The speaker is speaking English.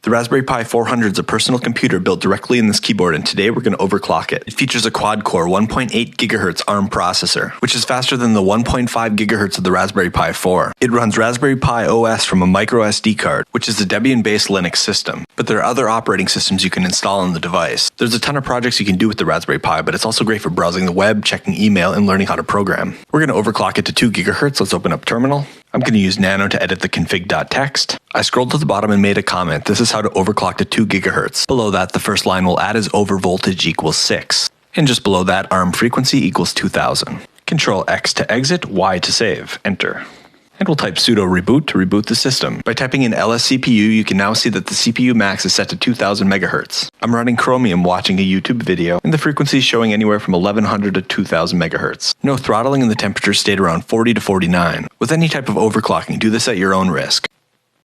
The Raspberry Pi 400 is a personal computer built directly in this keyboard, and today we're going to overclock it. It features a quad-core 1.8 GHz ARM processor, which is faster than the 1.5 GHz of the Raspberry Pi 4. It runs Raspberry Pi OS from a micro SD card, which is a Debian-based Linux system, but there are other operating systems you can install on the device. There's a ton of projects you can do with the Raspberry Pi, but it's also great for browsing the web, checking email, and learning how to program. We're going to overclock it to 2 GHz. Let's open up Terminal. I'm going to use Nano to edit the config.txt. I scrolled to the bottom and made a comment. This is how to overclock to 2 GHz. Below that, the first line we'll add is overvoltage equals 6. And just below that, ARM frequency equals 2000. Control X to exit, Y to save. Enter. And we'll type sudo reboot to reboot the system. By typing in lscpu, you can now see that the CPU max is set to 2000 MHz. I'm running Chromium watching a YouTube video, and the frequency is showing anywhere from 1100 to 2000 MHz. No throttling, and the temperature stayed around 40 to 49. With any type of overclocking, do this at your own risk.